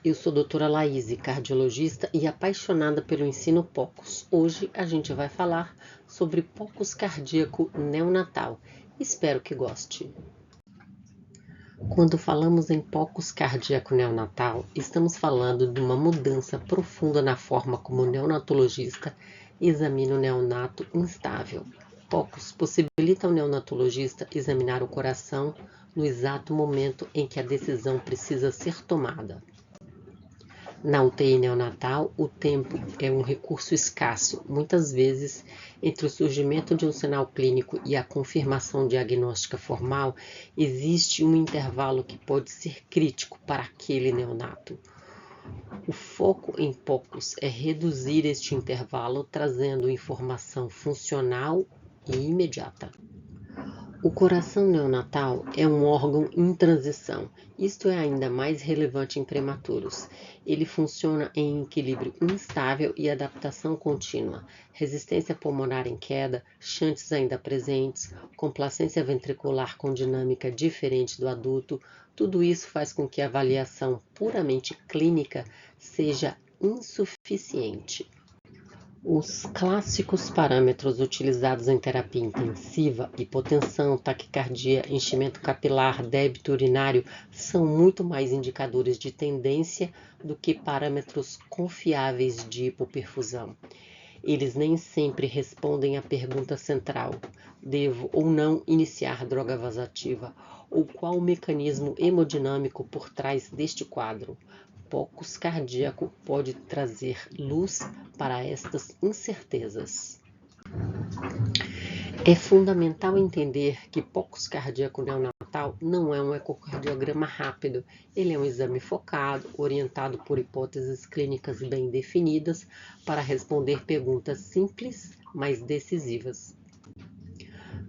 Eu sou a doutora Laíse, cardiologista e apaixonada pelo ensino POCUS. Hoje a gente vai falar sobre POCUS cardíaco neonatal. Espero que goste. Quando falamos em POCUS cardíaco neonatal, estamos falando de uma mudança profunda na forma como o neonatologista examina o neonato instável. POCUS possibilita ao neonatologista examinar o coração no exato momento em que a decisão precisa ser tomada. Na UTI neonatal, o tempo é um recurso escasso. Muitas vezes, entre o surgimento de um sinal clínico e a confirmação diagnóstica formal, existe um intervalo que pode ser crítico para aquele neonato. O foco em POCUS é reduzir este intervalo, trazendo informação funcional e imediata. O coração neonatal é um órgão em transição. Isto é ainda mais relevante em prematuros. Ele funciona em equilíbrio instável e adaptação contínua. Resistência pulmonar em queda, shunts ainda presentes, complacência ventricular com dinâmica diferente do adulto. Tudo isso faz com que a avaliação puramente clínica seja insuficiente. Os clássicos parâmetros utilizados em terapia intensiva, hipotensão, taquicardia, enchimento capilar, débito urinário, são muito mais indicadores de tendência do que parâmetros confiáveis de hipoperfusão. Eles nem sempre respondem à pergunta central: devo ou não iniciar droga vasoativa? Ou qual o mecanismo hemodinâmico por trás deste quadro? POCUS cardíaco pode trazer luz para estas incertezas. É fundamental entender que POCUS cardíaco neonatal não é um ecocardiograma rápido. Ele é um exame focado, orientado por hipóteses clínicas bem definidas para responder perguntas simples, mas decisivas.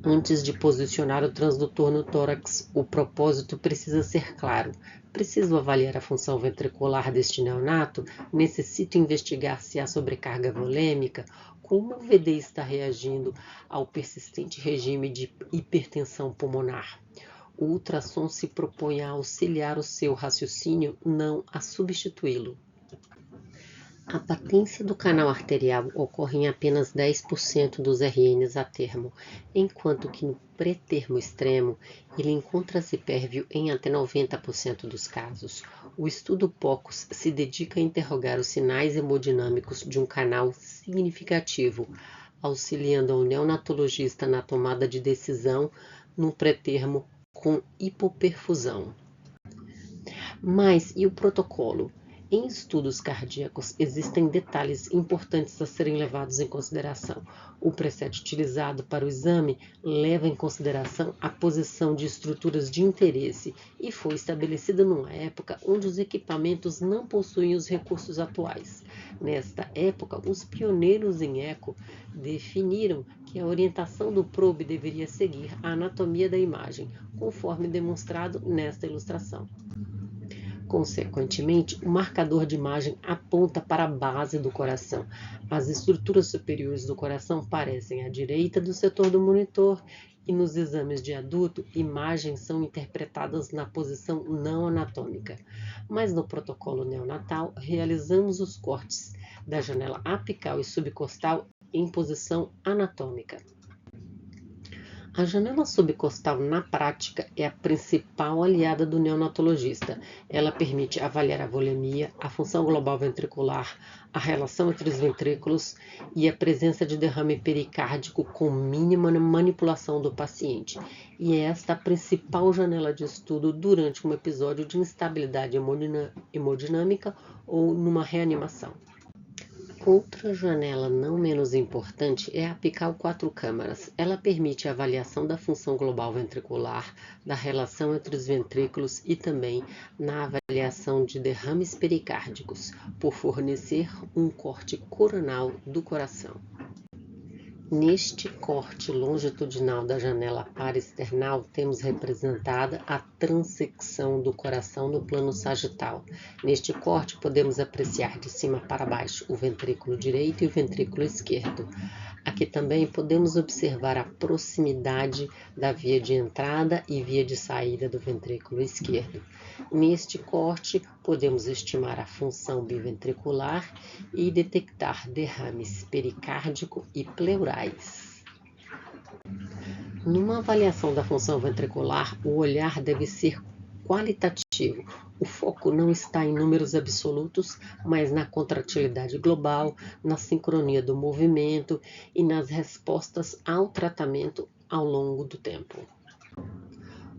Antes de posicionar o transdutor no tórax, o propósito precisa ser claro. Preciso avaliar a função ventricular deste neonato? Necessito investigar se há sobrecarga volêmica? Como o VD está reagindo ao persistente regime de hipertensão pulmonar? O ultrassom se propõe a auxiliar o seu raciocínio, não a substituí-lo. A patência do canal arterial ocorre em apenas 10% dos RNs a termo, enquanto que no pré-termo extremo ele encontra-se pérvio em até 90% dos casos. O estudo POCUS se dedica a interrogar os sinais hemodinâmicos de um canal significativo, auxiliando ao neonatologista na tomada de decisão no pré-termo com hipoperfusão. Mas e o protocolo? Em estudos cardíacos, existem detalhes importantes a serem levados em consideração. O preset utilizado para o exame leva em consideração a posição de estruturas de interesse e foi estabelecido numa época onde os equipamentos não possuem os recursos atuais. Nesta época, os pioneiros em eco definiram que a orientação do probe deveria seguir a anatomia da imagem, conforme demonstrado nesta ilustração. Consequentemente, o marcador de imagem aponta para a base do coração. As estruturas superiores do coração parecem à direita do setor do monitor e nos exames de adulto, imagens são interpretadas na posição não anatômica. Mas no protocolo neonatal, realizamos os cortes da janela apical e subcostal em posição anatômica. A janela subcostal, na prática, é a principal aliada do neonatologista. Ela permite avaliar a volemia, a função global ventricular, a relação entre os ventrículos e a presença de derrame pericárdico com mínima manipulação do paciente. E é esta a principal janela de estudo durante um episódio de instabilidade hemodinâmica ou numa reanimação. Outra janela não menos importante é a apical 4 câmaras. Ela permite a avaliação da função global ventricular, da relação entre os ventrículos e também na avaliação de derrames pericárdicos, por fornecer um corte coronal do coração. Neste corte longitudinal da janela parasternal, temos representada a transecção do coração no plano sagital. Neste corte, podemos apreciar de cima para baixo o ventrículo direito e o ventrículo esquerdo. Aqui também podemos observar a proximidade da via de entrada e via de saída do ventrículo esquerdo. Neste corte, podemos estimar a função biventricular e detectar derrames pericárdico e pleurais. Numa avaliação da função ventricular, o olhar deve ser qualitativo. O foco não está em números absolutos, mas na contratilidade global, na sincronia do movimento e nas respostas ao tratamento ao longo do tempo.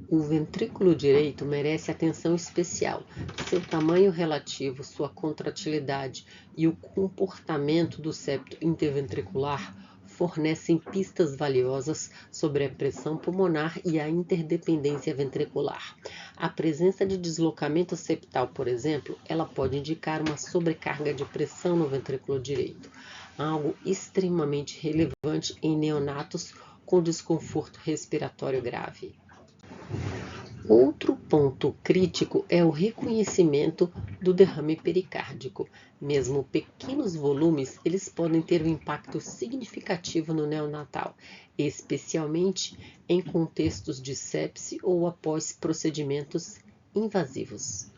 O ventrículo direito merece atenção especial. Seu tamanho relativo, sua contratilidade e o comportamento do septo interventricular fornecem pistas valiosas sobre a pressão pulmonar e a interdependência ventricular. A presença de deslocamento septal, por exemplo, ela pode indicar uma sobrecarga de pressão no ventrículo direito, algo extremamente relevante em neonatos com desconforto respiratório grave. Outro ponto crítico é o reconhecimento do derrame pericárdico. Mesmo pequenos volumes, eles podem ter um impacto significativo no neonatal, especialmente em contextos de sepse ou após procedimentos invasivos.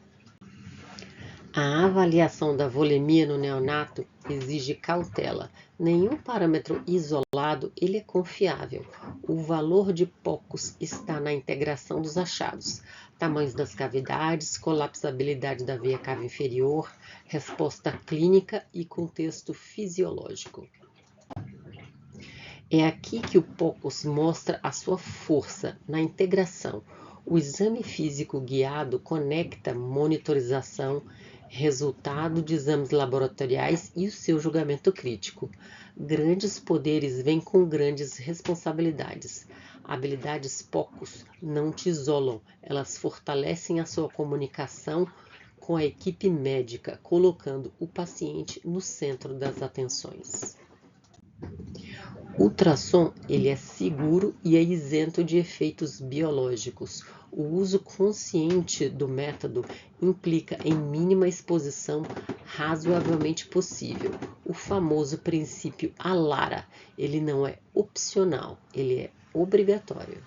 A avaliação da volemia no neonato exige cautela. Nenhum parâmetro isolado ele é confiável. O valor de POCUS está na integração dos achados, tamanhos das cavidades, colapsabilidade da veia cava inferior, resposta clínica e contexto fisiológico. É aqui que o POCUS mostra a sua força na integração. O exame físico guiado conecta monitorização, resultado de exames laboratoriais e o seu julgamento crítico. Grandes poderes vêm com grandes responsabilidades. Habilidades POCUS não te isolam, elas fortalecem a sua comunicação com a equipe médica, colocando o paciente no centro das atenções. O ultrassom ele é seguro e é isento de efeitos biológicos. O uso consciente do método implica em mínima exposição razoavelmente possível. O famoso princípio ALARA, ele não é opcional, ele é obrigatório.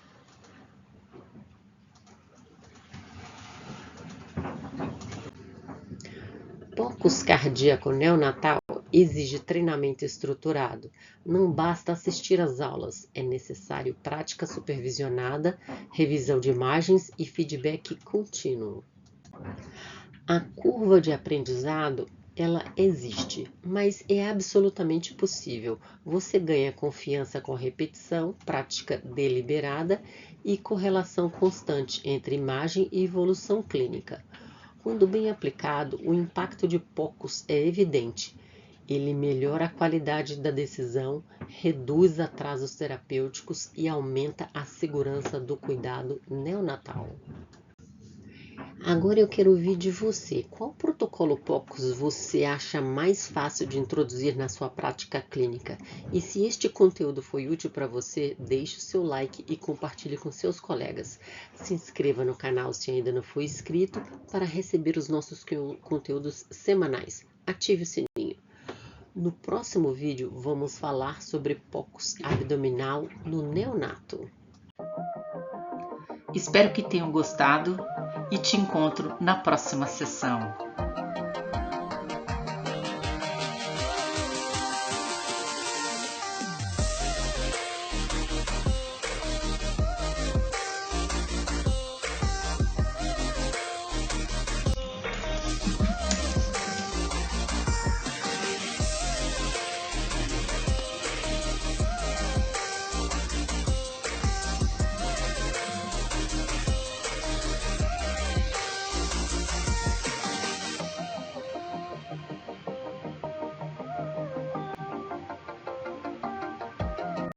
POCUS cardíaco neonatal exige treinamento estruturado. Não basta assistir às aulas, é necessário prática supervisionada, revisão de imagens e feedback contínuo. A curva de aprendizado, ela existe, mas é absolutamente possível. Você ganha confiança com a repetição, prática deliberada e correlação constante entre imagem e evolução clínica. Quando bem aplicado, o impacto de POCUS é evidente. Ele melhora a qualidade da decisão, reduz atrasos terapêuticos e aumenta a segurança do cuidado neonatal. Agora eu quero ouvir de você. Qual protocolo POCUS você acha mais fácil de introduzir na sua prática clínica? E se este conteúdo foi útil para você, deixe o seu like e compartilhe com seus colegas. Se inscreva no canal se ainda não for inscrito para receber os nossos conteúdos semanais. Ative o sininho. No próximo vídeo, vamos falar sobre POCUS abdominal no neonato. Espero que tenham gostado e te encontro na próxima sessão.